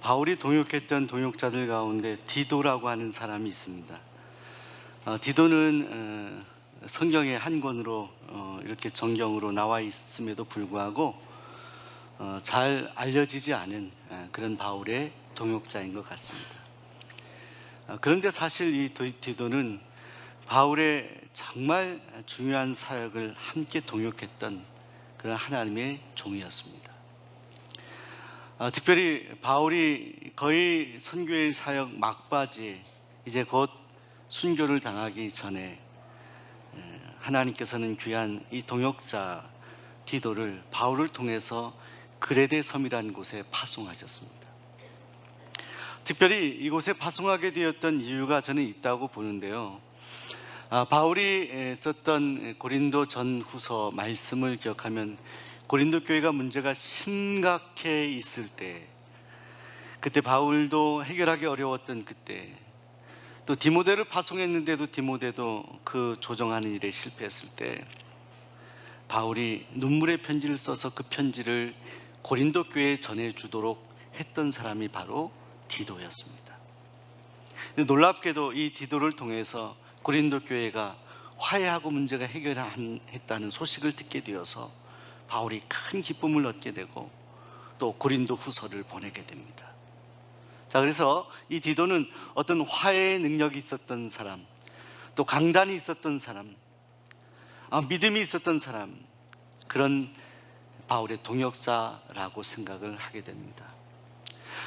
바울이 동역했던 동역자들 가운데 디도라고 하는 사람이 있습니다. 디도는 성경의 한 권으로 이렇게 정경으로 나와 있음에도 불구하고 잘 알려지지 않은 그런 바울의 동역자인 것 같습니다. 그런데 사실 이 디도는 바울의 정말 중요한 사역을 함께 동역했던 그런 하나님의 종이었습니다. 특별히 바울이 거의 선교의 사역 막바지에 이제 곧 순교를 당하기 전에 하나님께서는 귀한 이 동역자 디도를 바울을 통해서 그레데 섬이라는 곳에 파송하셨습니다. 특별히 이곳에 파송하게 되었던 이유가 저는 있다고 보는데요. 바울이 썼던 고린도 전후서 말씀을 기억하면 고린도 교회가 문제가 심각해 있을 때, 그때 바울도 해결하기 어려웠던 그때, 또 디모데를 파송했는데도 디모데도 그 조정하는 일에 실패했을 때 바울이 눈물의 편지를 써서 그 편지를 고린도 교회에 전해주도록 했던 사람이 바로 디도였습니다. 놀랍게도 이 디도를 통해서 고린도 교회가 화해하고 문제가 해결했다는 소식을 듣게 되어서 바울이 큰 기쁨을 얻게 되고 또 고린도 후서를 보내게 됩니다. 자, 그래서 이 디도는 어떤 화해의 능력이 있었던 사람, 또 강단이 있었던 사람, 믿음이 있었던 사람, 그런 바울의 동역자라고 생각을 하게 됩니다.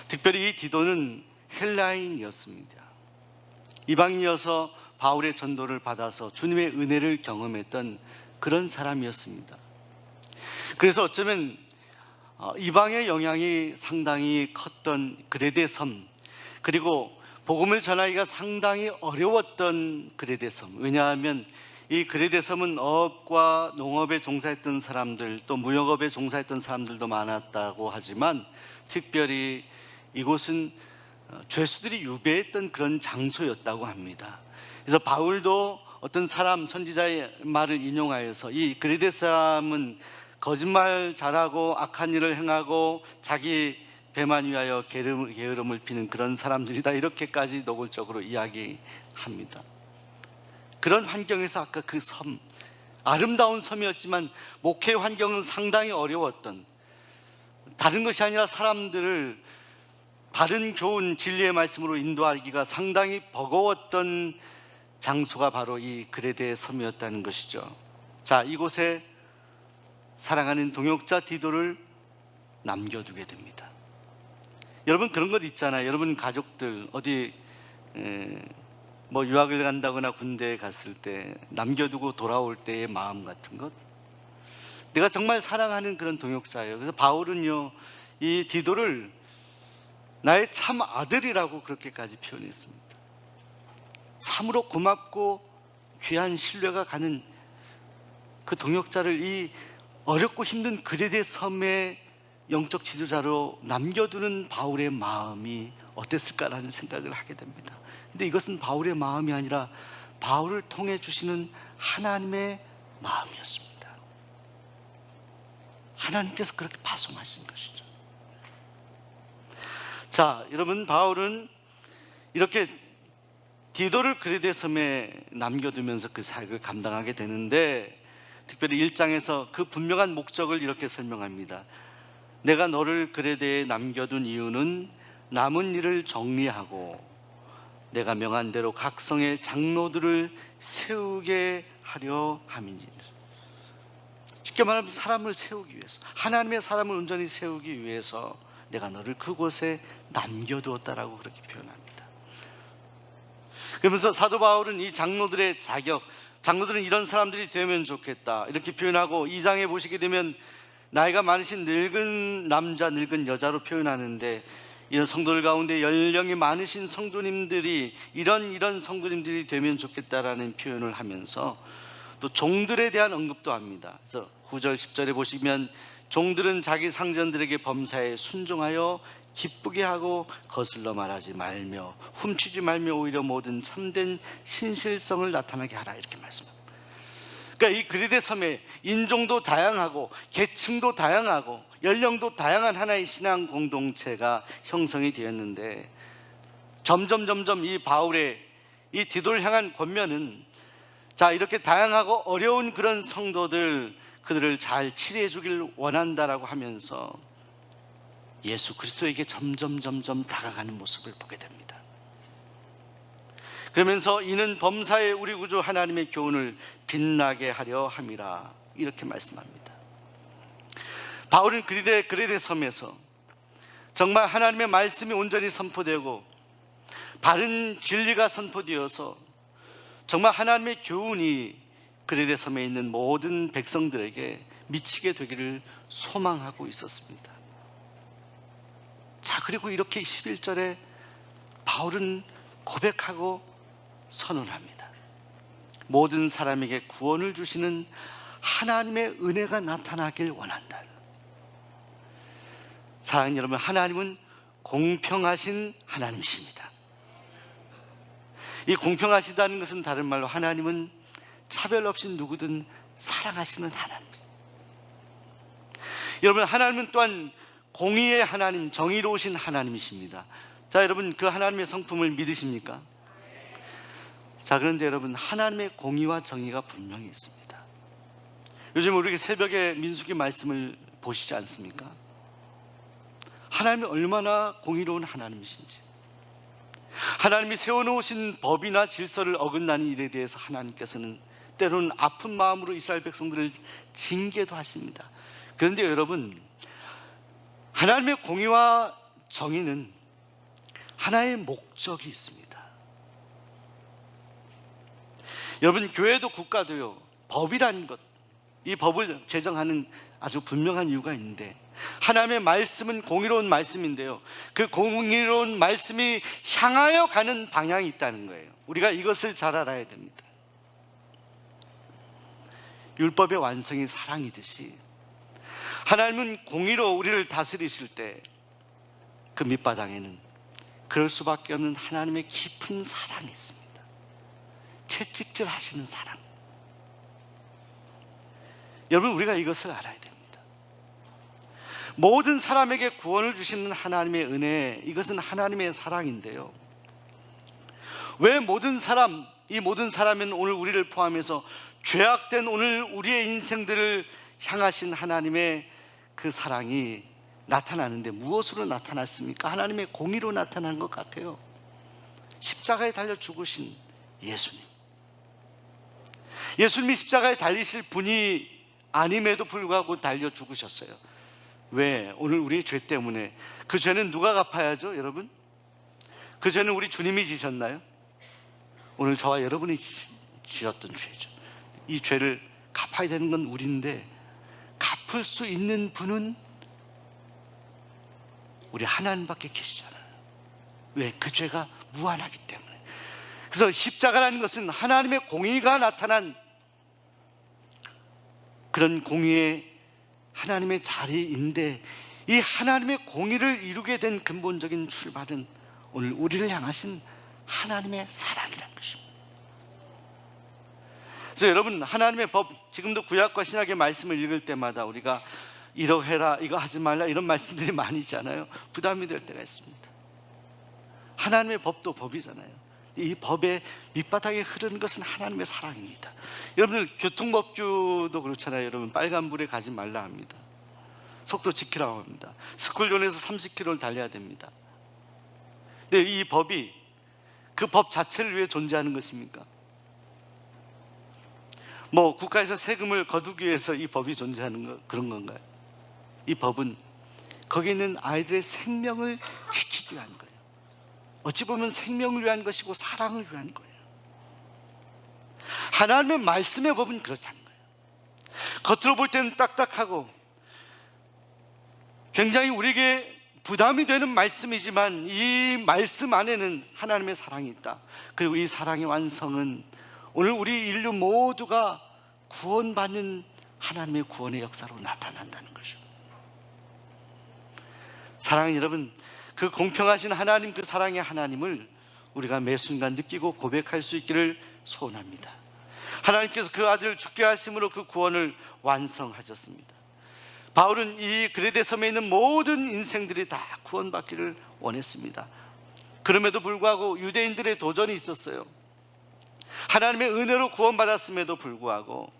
특별히 이 디도는 헬라인이었습니다. 이방인이어서 바울의 전도를 받아서 주님의 은혜를 경험했던 그런 사람이었습니다. 그래서 어쩌면 이방의 영향이 상당히 컸던 그레데 섬, 그리고 복음을 전하기가 상당히 어려웠던 그레데 섬, 왜냐하면 이 그레데 섬은 어업과 농업에 종사했던 사람들, 또 무역업에 종사했던 사람들도 많았다고 하지만 특별히 이곳은 죄수들이 유배했던 그런 장소였다고 합니다. 그래서 바울도 어떤 사람 선지자의 말을 인용하여서 이 그레데 사람은 거짓말 잘하고 악한 일을 행하고 자기 배만 위하여 게으름을 피는 그런 사람들이다, 이렇게까지 노골적으로 이야기합니다. 그런 환경에서 아까 그 섬, 아름다운 섬이었지만 목회 환경은 상당히 어려웠던, 다른 것이 아니라 사람들을 바른 교훈 진리의 말씀으로 인도하기가 상당히 버거웠던 장소가 바로 이 그레데 섬이었다는 것이죠. 자, 이곳에 사랑하는 동역자 디도를 남겨두게 됩니다. 여러분, 그런 것 있잖아요. 여러분 가족들 어디 유학을 간다거나 군대에 갔을 때 남겨두고 돌아올 때의 마음 같은 것, 내가 정말 사랑하는 그런 동역자예요. 그래서 바울은요, 이 디도를 나의 참 아들이라고 그렇게까지 표현했습니다. 참으로 고맙고 귀한 신뢰가 가는 그 동역자를 이 어렵고 힘든 그레데 섬의 영적 지도자로 남겨두는 바울의 마음이 어땠을까라는 생각을 하게 됩니다. 근데 이것은 바울의 마음이 아니라 바울을 통해 주시는 하나님의 마음이었습니다. 하나님께서 그렇게 파송하신 것이죠. 자, 여러분, 바울은 이렇게 디도를 그레데 섬에 남겨두면서 그 사역을 감당하게 되는데, 특별히 1장에서 그 분명한 목적을 이렇게 설명합니다. 내가 너를 그레데에 남겨둔 이유는 남은 일을 정리하고 내가 명한 대로 각 성의 장로들을 세우게 하려 함이니라. 쉽게 말하면 사람을 세우기 위해서, 하나님의 사람을 온전히 세우기 위해서 내가 너를 그곳에 남겨두었다라고 그렇게 표현합니다. 그러면서 사도 바울은 이 장로들의 자격, 장로들은 이런 사람들이 되면 좋겠다 이렇게 표현하고, 2장에 보시게 되면 나이가 많으신 늙은 남자, 늙은 여자로 표현하는데, 이런 성도들 가운데 연령이 많으신 성도님들이 이런 성도님들이 되면 좋겠다라는 표현을 하면서 또 종들에 대한 언급도 합니다. 그래서 9절 10절에 보시면 종들은 자기 상전들에게 범사에 순종하여 기쁘게 하고 거슬러 말하지 말며 훔치지 말며 오히려 모든 참된 신실성을 나타나게 하라, 이렇게 말씀합니다. 그러니까 이 그리데 섬에 인종도 다양하고 계층도 다양하고 연령도 다양한 하나의 신앙 공동체가 형성이 되었는데, 점점 이 바울의 이 디도를 향한 권면은, 자, 이렇게 다양하고 어려운 그런 성도들, 그들을 잘 치료해 주길 원한다라고 하면서 예수 그리스도에게 점점 다가가는 모습을 보게 됩니다. 그러면서 이는 범사의 우리 구주 하나님의 교훈을 빛나게 하려 함이라, 이렇게 말씀합니다. 바울은 그리데 섬에서 정말 하나님의 말씀이 온전히 선포되고 바른 진리가 선포되어서 정말 하나님의 교훈이 그리데 섬에 있는 모든 백성들에게 미치게 되기를 소망하고 있었습니다. 자, 그리고 이렇게 11절에 바울은 고백하고 선언합니다. 모든 사람에게 구원을 주시는 하나님의 은혜가 나타나길 원한다. 사랑하는 여러분, 하나님은 공평하신 하나님이십니다. 이 공평하시다는 것은 다른 말로 하나님은 차별 없이 누구든 사랑하시는 하나님입니다. 여러분, 하나님은 또한 공의의 하나님, 정의로우신 하나님이십니다. 자, 여러분, 그 하나님의 성품을 믿으십니까? 자, 그런데 여러분, 하나님의 공의와 정의가 분명히 있습니다. 요즘 우리 새벽에 민수기 말씀을 보시지 않습니까? 하나님이 얼마나 공의로운 하나님이신지, 하나님이 세워놓으신 법이나 질서를 어긋나는 일에 대해서 하나님께서는 때로는 아픈 마음으로 이스라엘 백성들을 징계도 하십니다. 그런데 여러분, 하나님의 공의와 정의는 하나의 목적이 있습니다. 여러분, 교회도 국가도요, 법이라는 것, 이 법을 제정하는 아주 분명한 이유가 있는데, 하나님의 말씀은 공의로운 말씀인데요, 그 공의로운 말씀이 향하여 가는 방향이 있다는 거예요. 우리가 이것을 잘 알아야 됩니다. 율법의 완성이 사랑이듯이 하나님은 공의로 우리를 다스리실 때 그 밑바닥에는 그럴 수밖에 없는 하나님의 깊은 사랑이 있습니다. 채찍질 하시는 사랑. 여러분, 우리가 이것을 알아야 됩니다. 모든 사람에게 구원을 주시는 하나님의 은혜, 이것은 하나님의 사랑인데요, 왜 모든 사람, 이 모든 사람은 오늘 우리를 포함해서 죄악된 오늘 우리의 인생들을 향하신 하나님의 그 사랑이 나타나는데 무엇으로 나타났습니까? 하나님의 공의로 나타난 것 같아요. 십자가에 달려 죽으신 예수님. 예수님이 십자가에 달리실 분이 아님에도 불구하고 달려 죽으셨어요. 왜? 오늘 우리의 죄 때문에. 그 죄는 누가 갚아야죠, 여러분? 그 죄는 우리 주님이 지셨나요? 오늘 저와 여러분이 지었던 죄죠. 이 죄를 갚아야 되는 건 우리인데, 갚을 수 있는 분은 우리 하나님밖에 계시잖아요. 왜? 그 죄가 무한하기 때문에. 그래서 십자가라는 것은 하나님의 공의가 나타난 그런 공의의 하나님의 자리인데, 이 하나님의 공의를 이루게 된 근본적인 출발은 오늘 우리를 향하신 하나님의 사랑이라는 것입니다. 그래서 여러분, 하나님의 법, 지금도 구약과 신약의 말씀을 읽을 때마다 우리가 이러 해라, 이거 하지 말라, 이런 말씀들이 많이 있잖아요. 부담이 될 때가 있습니다. 하나님의 법도 법이잖아요. 이 법의 밑바닥에 흐르는 것은 하나님의 사랑입니다. 여러분들, 교통법규도 그렇잖아요. 여러분, 빨간불에 가지 말라 합니다. 속도 지키라고 합니다. 스쿨존에서 30km를 달려야 됩니다. 근데 이 법이 그 법 자체를 위해 존재하는 것입니까? 뭐 국가에서 세금을 거두기 위해서 이 법이 존재하는 그런 건가요? 이 법은 거기 있는 아이들의 생명을 지키기 위한 거예요. 어찌 보면 생명을 위한 것이고 사랑을 위한 거예요. 하나님의 말씀의 법은 그렇다는 거예요. 겉으로 볼 때는 딱딱하고 굉장히 우리에게 부담이 되는 말씀이지만, 이 말씀 안에는 하나님의 사랑이 있다. 그리고 이 사랑의 완성은 오늘 우리 인류 모두가 구원받는 하나님의 구원의 역사로 나타난다는 것이죠. 사랑하는 여러분, 그 공평하신 하나님, 그 사랑의 하나님을 우리가 매 순간 느끼고 고백할 수 있기를 소원합니다. 하나님께서 그 아들을 죽게 하심으로 그 구원을 완성하셨습니다. 바울은 이 그레데 섬에 있는 모든 인생들이 다 구원받기를 원했습니다. 그럼에도 불구하고 유대인들의 도전이 있었어요. 하나님의 은혜로 구원받았음에도 불구하고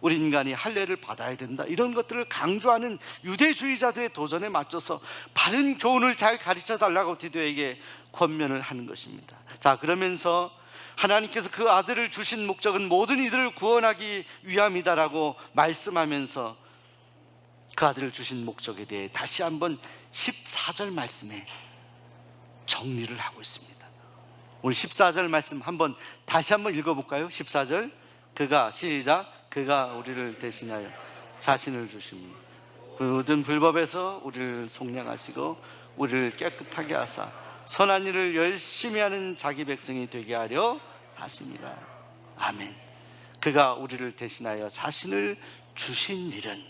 우리 인간이 할례를 받아야 된다, 이런 것들을 강조하는 유대주의자들의 도전에 맞춰서 바른 교훈을 잘 가르쳐 달라고 디도에게 권면을 하는 것입니다. 자, 그러면서 하나님께서 그 아들을 주신 목적은 모든 이들을 구원하기 위함이다라고 말씀하면서 그 아들을 주신 목적에 대해 다시 한번 14절 말씀에 정리를 하고 있습니다. 오늘 14절 말씀 한번 다시 한번 읽어볼까요? 14절, 그가, 시작, 그가 우리를 대신하여 자신을 주시니 모든 불법에서 우리를 속량하시고 우리를 깨끗하게 하사 선한 일을 열심히 하는 자기 백성이 되게 하려 하십니다. 아멘. 그가 우리를 대신하여 자신을 주신 일은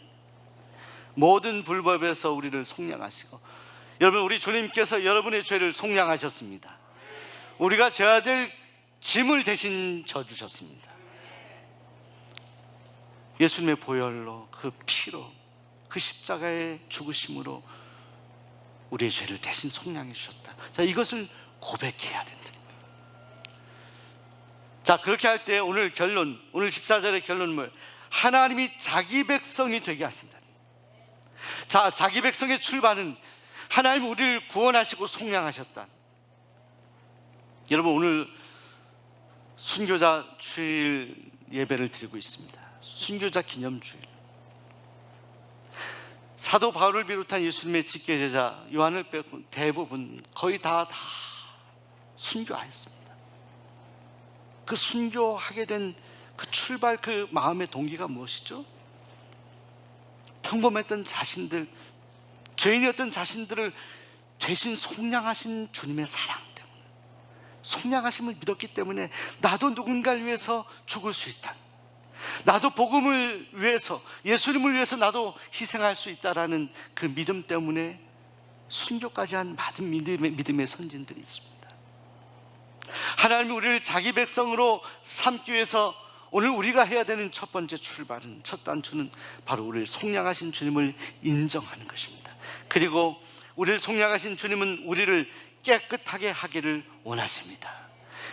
모든 불법에서 우리를 속량하시고, 여러분, 우리 주님께서 여러분의 죄를 속량하셨습니다. 우리가 져야 될 짐을 대신 져주셨습니다. 예수님의 보혈로, 그 피로, 그 십자가의 죽으심으로 우리의 죄를 대신 속량해 주셨다. 자, 이것을 고백해야 된다. 자, 그렇게 할 때 오늘 결론, 오늘 14절의 결론은 뭐예요? 하나님이 자기 백성이 되게 하신다. 자, 자기 백성의 출발은 하나님 우리를 구원하시고 속량하셨다. 여러분, 오늘 순교자 주일 예배를 드리고 있습니다. 순교자 기념주일. 사도 바울을 비롯한 예수님의 직계제자 요한을 빼고 대부분 거의 다 순교하였습니다. 그 순교하게 된 그 출발, 그 마음의 동기가 무엇이죠? 평범했던 자신들, 죄인이었던 자신들을 대신 속량하신 주님의 사랑 때문에, 속량하심을 믿었기 때문에 나도 누군가를 위해서 죽을 수 있다, 나도 복음을 위해서, 예수님을 위해서 나도 희생할 수 있다라는 그 믿음 때문에 순교까지 한 많은 믿음의 선진들이 있습니다. 하나님이 우리를 자기 백성으로 삼기 위해서 오늘 우리가 해야 되는 첫 번째 출발은, 첫 단추는 바로 우리를 속량하신 주님을 인정하는 것입니다. 그리고 우리를 속량하신 주님은 우리를 깨끗하게 하기를 원하십니다.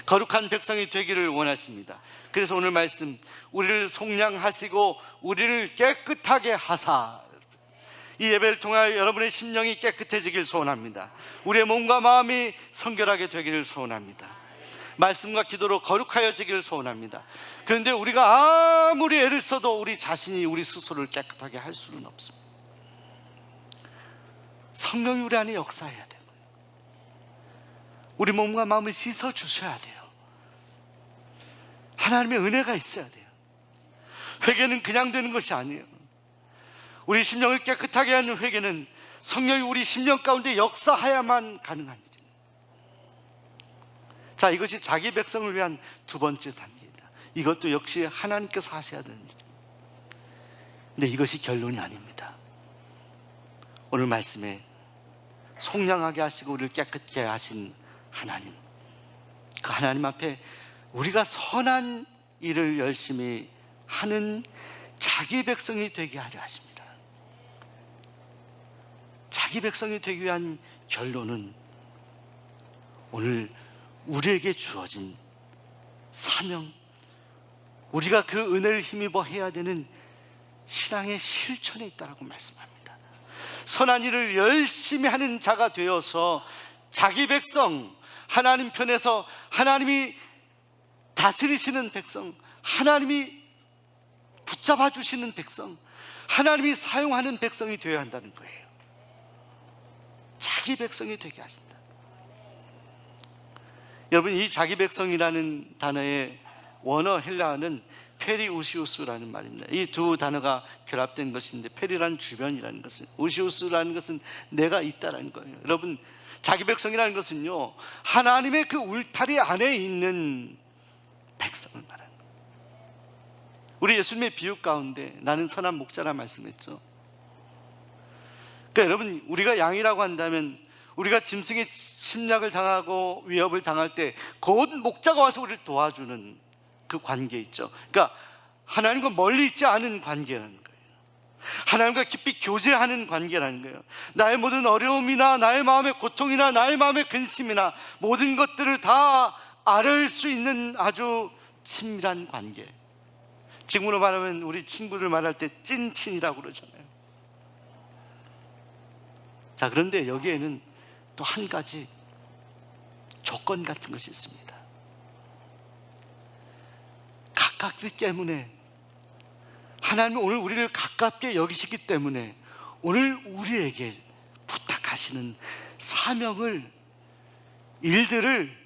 거룩한 백성이 되기를 원하십니다. 그래서 오늘 말씀, 우리를 속량하시고 우리를 깨끗하게 하사, 이 예배를 통하여 여러분의 심령이 깨끗해지길 소원합니다. 우리의 몸과 마음이 성결하게 되기를 소원합니다. 말씀과 기도로 거룩하여지기를 소원합니다. 그런데 우리가 아무리 애를 써도 우리 자신이 우리 스스로를 깨끗하게 할 수는 없습니다. 성령이 우리 안에 역사해야 돼요. 우리 몸과 마음을 씻어 주셔야 돼요. 하나님의 은혜가 있어야 돼요. 회개는 그냥 되는 것이 아니에요. 우리 심령을 깨끗하게 하는 회개는 성령이 우리 심령 가운데 역사하야만 가능한 일입니다. 자, 이것이 자기 백성을 위한 두 번째 단계입니다. 이것도 역시 하나님께서 하셔야 되는 일입니다. 근데 이것이 결론이 아닙니다. 오늘 말씀에 속량하게 하시고 우리를 깨끗게 하신 하나님, 그 하나님 앞에 우리가 선한 일을 열심히 하는 자기 백성이 되게 하려 하십니다. 자기 백성이 되기 위한 결론은 오늘 우리에게 주어진 사명, 우리가 그 은혜를 힘입어 해야 되는 신앙의 실천에 있다라고 말씀합니다. 선한 일을 열심히 하는 자가 되어서 자기 백성, 하나님 편에서 하나님이 다스리시는 백성, 하나님이 붙잡아 주시는 백성, 하나님이 사용하는 백성이 되어야 한다는 거예요. 자기 백성이 되게 하신다. 여러분, 이 자기 백성이라는 단어의 원어 헬라어는 페리우시우스라는 말입니다. 이 두 단어가 결합된 것인데, 페리라는 주변이라는 것은, 우시우스라는 것은 내가 있다라는 거예요. 여러분, 자기 백성이라는 것은요, 하나님의 그 울타리 안에 있는 백성을 말하는 거예요. 우리 예수님의 비유 가운데 나는 선한 목자라 말씀했죠. 그러니까 여러분, 우리가 양이라고 한다면, 우리가 짐승의 침략을 당하고 위협을 당할 때 곧 목자가 와서 우리를 도와주는 그 관계 있죠. 그러니까 하나님과 멀리 있지 않은 관계라는 거예요. 하나님과 깊이 교제하는 관계라는 거예요. 나의 모든 어려움이나 나의 마음의 고통이나 나의 마음의 근심이나 모든 것들을 다 알을 수 있는 아주 친밀한 관계. 지금으로 말하면 우리 친구들 말할 때 찐친이라고 그러잖아요. 자, 그런데 여기에는 또 한 가지 조건 같은 것이 있습니다. 가깝기 때문에, 하나님은 오늘 우리를 가깝게 여기시기 때문에 오늘 우리에게 부탁하시는 사명을, 일들을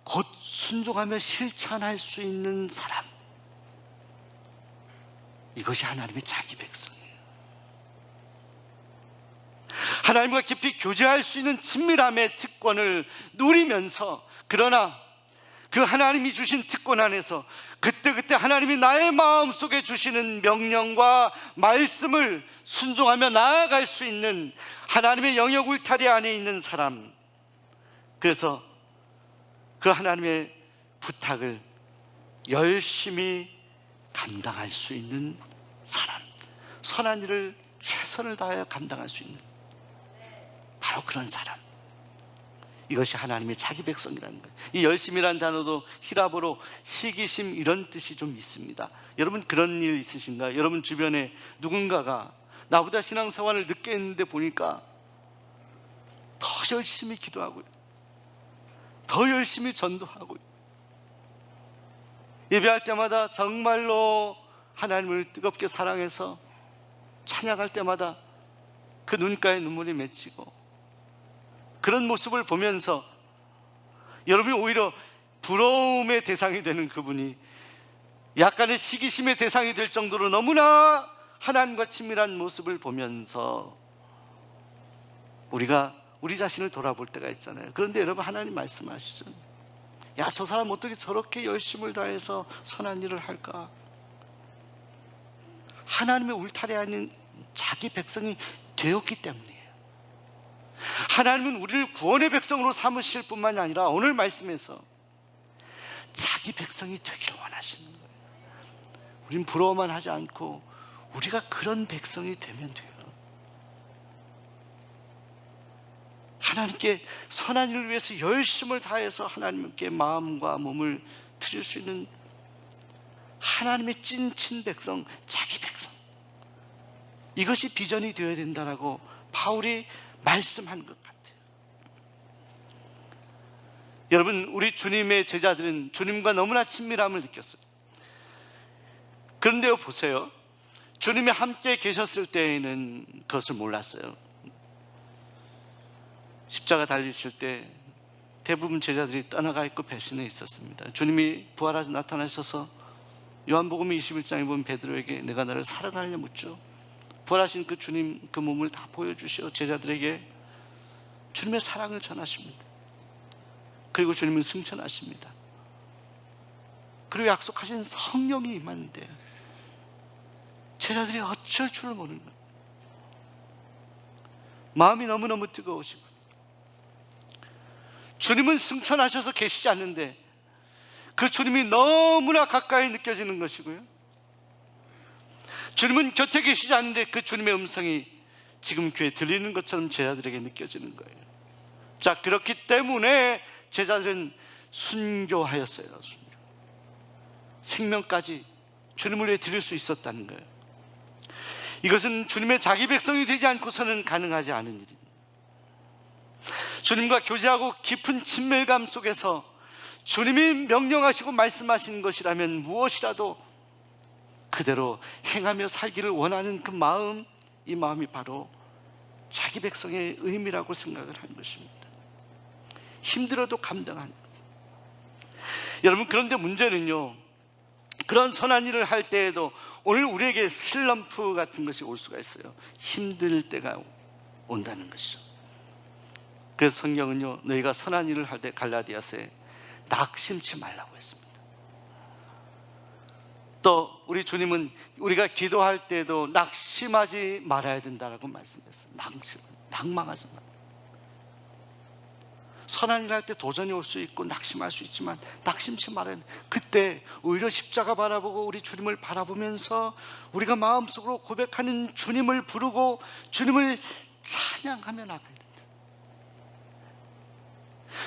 곧 순종하며 실천할 수 있는 사람, 이것이 하나님의 자기 백성이에요. 하나님과 깊이 교제할 수 있는 친밀함의 특권을 누리면서, 그러나 그 하나님이 주신 특권 안에서 그때그때 하나님이 나의 마음속에 주시는 명령과 말씀을 순종하며 나아갈 수 있는 하나님의 영역 울타리 안에 있는 사람, 그래서 그 하나님의 부탁을 열심히 감당할 수 있는 사람, 선한 일을 최선을 다하여 감당할 수 있는 바로 그런 사람, 이것이 하나님의 자기 백성이라는 거예요. 이 열심이라는 단어도 히라보로 시기심 이런 뜻이 좀 있습니다. 여러분 그런 일 있으신가요? 여러분 주변에 누군가가 나보다 신앙생활을 늦게 했는데 보니까 더 열심히 기도하고요, 더 열심히 전도하고요, 예배할 때마다 정말로 하나님을 뜨겁게 사랑해서 찬양할 때마다 그 눈가에 눈물이 맺히고, 그런 모습을 보면서 여러분이 오히려 부러움의 대상이 되는 그분이 약간의 시기심의 대상이 될 정도로 너무나 하나님과 친밀한 모습을 보면서 우리가 우리 자신을 돌아볼 때가 있잖아요. 그런데 여러분, 하나님 말씀하시죠. 야, 저 사람 어떻게 저렇게 열심을 다해서 선한 일을 할까? 하나님의 울타리 아닌 자기 백성이 되었기 때문이에요. 하나님은 우리를 구원의 백성으로 삼으실 뿐만이 아니라 오늘 말씀에서 자기 백성이 되기를 원하시는 거예요. 우린 부러워만 하지 않고 우리가 그런 백성이 되면 돼요. 하나님께 선한 일을 위해서 열심을 다해서 하나님께 마음과 몸을 드릴 수 있는 하나님의 찐친 백성, 자기 백성, 이것이 비전이 되어야 된다라고 바울이 말씀한 것 같아요. 여러분, 우리 주님의 제자들은 주님과 너무나 친밀함을 느꼈어요. 그런데요, 보세요. 주님이 함께 계셨을 때에는 그것을 몰랐어요. 십자가 달리실 때 대부분 제자들이 떠나가 있고 배신해 있었습니다. 주님이 부활하셔서 나타나셔서 요한복음 21장에 보면 베드로에게 내가 너를 사랑하느냐 묻죠. 부활하신 그 주님, 그 몸을 다 보여주시어 제자들에게 주님의 사랑을 전하십니다. 그리고 주님은 승천하십니다. 그리고 약속하신 성령이 임하는데 제자들이 어쩔 줄을 모르는 거예요. 마음이 너무너무 뜨거우시고, 주님은 승천하셔서 계시지 않는데 그 주님이 너무나 가까이 느껴지는 것이고요, 주님은 곁에 계시지 않는데 그 주님의 음성이 지금 귀에 들리는 것처럼 제자들에게 느껴지는 거예요. 자, 그렇기 때문에 제자들은 순교하였어요. 순교. 생명까지 주님을 위해 드릴 수 있었다는 거예요. 이것은 주님의 자기 백성이 되지 않고서는 가능하지 않은 일입니다. 주님과 교제하고 깊은 친밀감 속에서 주님이 명령하시고 말씀하시는 것이라면 무엇이라도 그대로 행하며 살기를 원하는 그 마음, 이 마음이 바로 자기 백성의 의미라고 생각을 하는 것입니다. 힘들어도 감당하는. 여러분, 그런데 문제는요, 그런 선한 일을 할 때에도 오늘 우리에게 슬럼프 같은 것이 올 수가 있어요. 힘들 때가 온다는 것이죠. 그래서 성경은요, 너희가 선한 일을 할 때 갈라디아서에 낙심치 말라고 했습니다. 또 우리 주님은 우리가 기도할 때도 낙심하지 말아야 된다라고 말씀했어요. 낭망하지 마. 선한 일 할 때 도전이 올 수 있고 낙심할 수 있지만 낙심치 말아야 돼. 그때 오히려 십자가 바라보고 우리 주님을 바라보면서 우리가 마음속으로 고백하는 주님을 부르고 주님을 찬양하며 나가야 된다.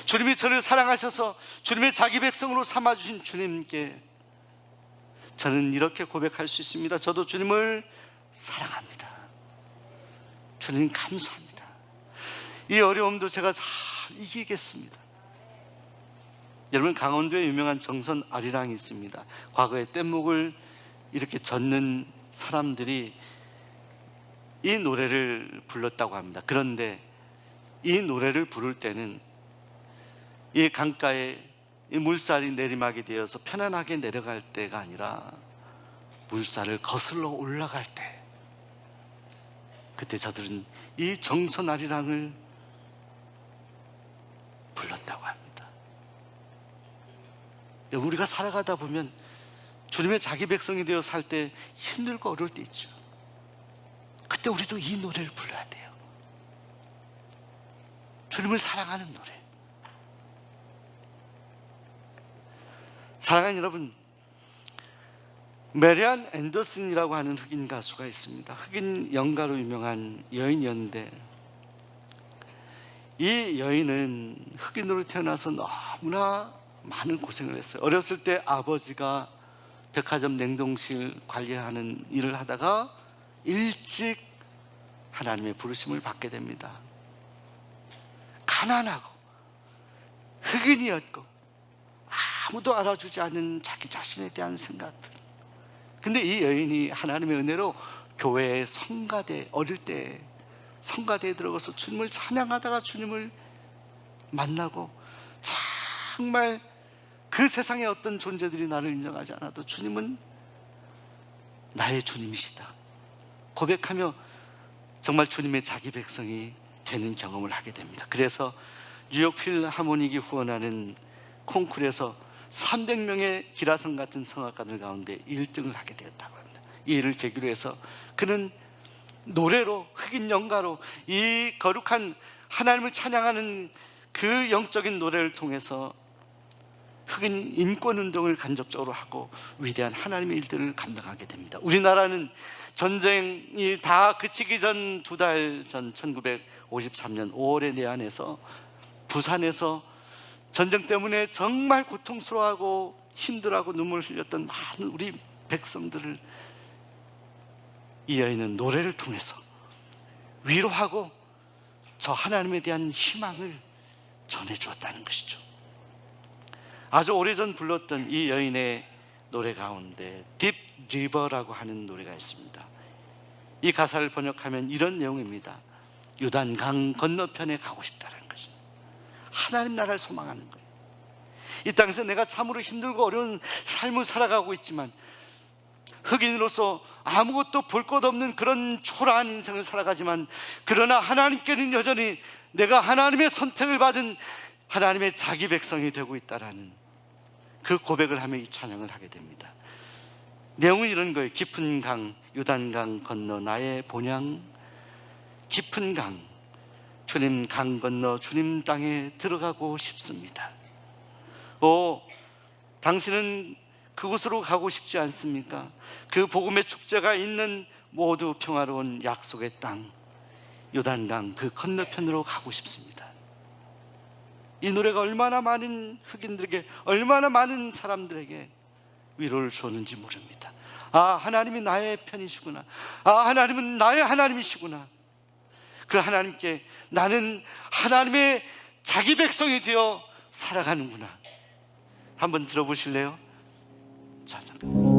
주님이 저를 사랑하셔서 주님의 자기 백성으로 삼아주신 주님께 저는 이렇게 고백할 수 있습니다. 저도 주님을 사랑합니다. 주님 감사합니다. 이 어려움도 제가 다 이기겠습니다. 여러분, 강원도에 유명한 정선 아리랑이 있습니다. 과거에 뗏목을 이렇게 젓는 사람들이 이 노래를 불렀다고 합니다. 그런데 이 노래를 부를 때는 이 강가에 이 물살이 내리막이 되어서 편안하게 내려갈 때가 아니라 물살을 거슬러 올라갈 때, 그때 저들은 이 정선 아리랑을 불렀다고 합니다. 우리가 살아가다 보면 주님의 자기 백성이 되어 살 때 힘들고 어려울 때 있죠. 그때 우리도 이 노래를 불러야 돼요. 주님을 사랑하는 노래. 사랑하는 여러분, 메리안 앤더슨이라고 하는 흑인 가수가 있습니다. 흑인 연가로 유명한 여인이었는데, 이 여인은 흑인으로 태어나서 너무나 많은 고생을 했어요. 어렸을 때 아버지가 백화점 냉동실 관리하는 일을 하다가 일찍 하나님의 부르심을 받게 됩니다. 가난하고 흑인이었고 아무도 알아주지 않은 자기 자신에 대한 생각들. 근데 이 여인이 하나님의 은혜로 교회의 성가대, 어릴 때 성가대에 들어가서 주님을 찬양하다가 주님을 만나고, 정말 그 세상에 어떤 존재들이 나를 인정하지 않아도 주님은 나의 주님이시다 고백하며 정말 주님의 자기 백성이 되는 경험을 하게 됩니다. 그래서 뉴욕 필하모닉이 후원하는 콩쿨에서 300명의 기라성 같은 성악가들 가운데 1등을 하게 되었다고 합니다. 이 일을 계기로 해서 그는 노래로, 흑인 연가로 이 거룩한 하나님을 찬양하는 그 영적인 노래를 통해서 흑인 인권운동을 간접적으로 하고 위대한 하나님의 일들을 감당하게 됩니다. 우리나라는 전쟁이 다 그치기 전 2달 전 1953년 5월에 내한해서 부산에서 전쟁 때문에 정말 고통스러워하고 힘들어하고 눈물을 흘렸던 많은 우리 백성들을 이 여인은 노래를 통해서 위로하고 저 하나님에 대한 희망을 전해주었다는 것이죠. 아주 오래전 불렀던 이 여인의 노래 가운데 딥 리버라고 하는 노래가 있습니다. 이 가사를 번역하면 이런 내용입니다. 요단강 건너편에 가고 싶다는 것이 하나님 나라를 소망하는 거예요. 이 땅에서 내가 참으로 힘들고 어려운 삶을 살아가고 있지만, 흑인으로서 아무것도 볼 것 없는 그런 초라한 인생을 살아가지만, 그러나 하나님께는 여전히 내가 하나님의 선택을 받은 하나님의 자기 백성이 되고 있다라는 그 고백을 하며 이 찬양을 하게 됩니다. 내용은 이런 거예요. 깊은 강, 요단강 건너 나의 본향, 깊은 강, 주님 강 건너 주님 땅에 들어가고 싶습니다. 당신은 그곳으로 가고 싶지 않습니까? 그 복음의 축제가 있는 모두 평화로운 약속의 땅, 요단강 그 건너편으로 가고 싶습니다. 이 노래가 얼마나 많은 흑인들에게, 얼마나 많은 사람들에게 위로를 주었는지 모릅니다. 하나님이 나의 편이시구나. 하나님은 나의 하나님이시구나. 그 하나님께 나는 하나님의 자기 백성이 되어 살아가는구나. 한번 들어보실래요? 자, 잠깐.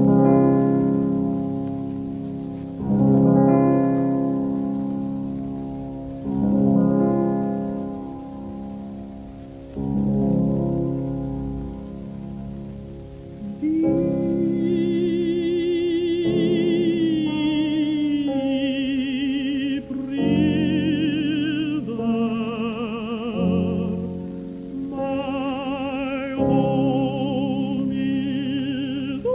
My home is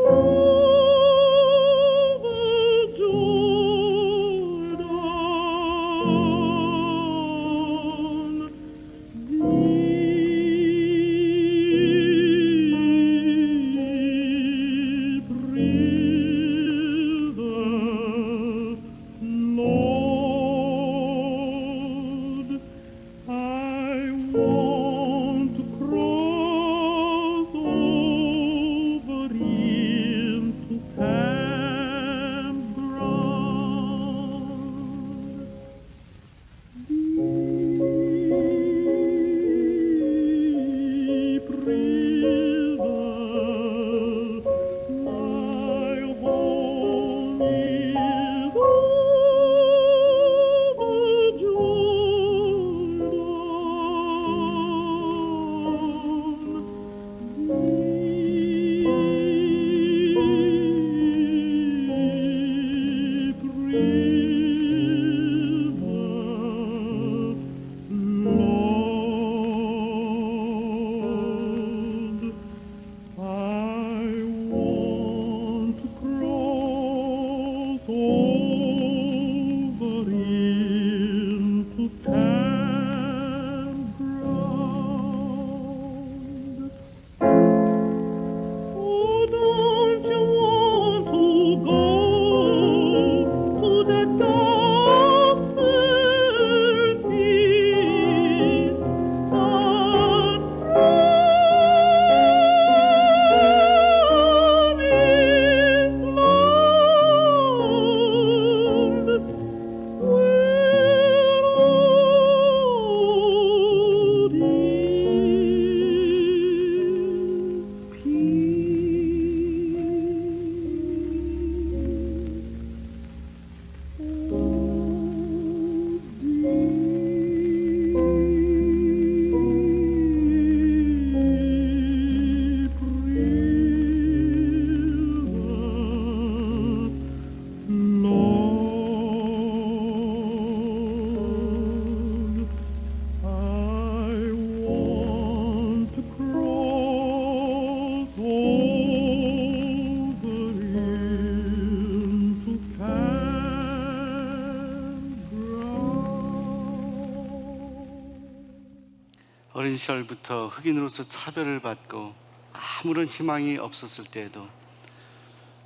어린 시절부터 흑인으로서 차별을 받고 아무런 희망이 없었을 때에도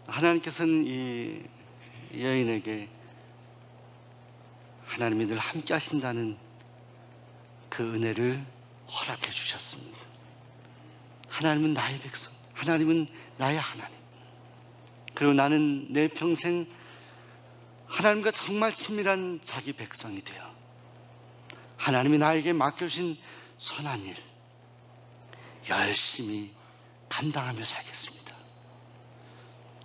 하나님께서는 이 여인에게 하나님이 늘 함께 하신다는 그 은혜를 허락해 주셨습니다. 하나님은 나의 백성, 하나님은 나의 하나님. 그리고 나는 내 평생 하나님과 정말 친밀한 자기 백성이 되어 하나님이 나에게 맡겨주신 선한 일 열심히 감당하며 살겠습니다.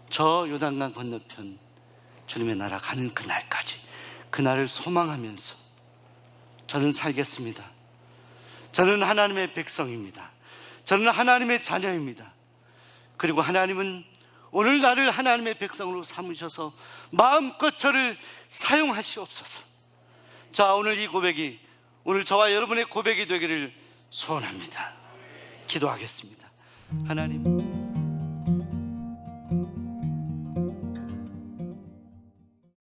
저 요단강 건너편 주님의 나라 가는 그날까지, 그날을 소망하면서 저는 살겠습니다. 저는 하나님의 백성입니다. 저는 하나님의 자녀입니다. 그리고 하나님은 오늘 나를 하나님의 백성으로 삼으셔서 마음껏 저를 사용하시옵소서. 자, 오늘 이 고백이 오늘 저와 여러분의 고백이 되기를 소원합니다. 기도하겠습니다. 하나님,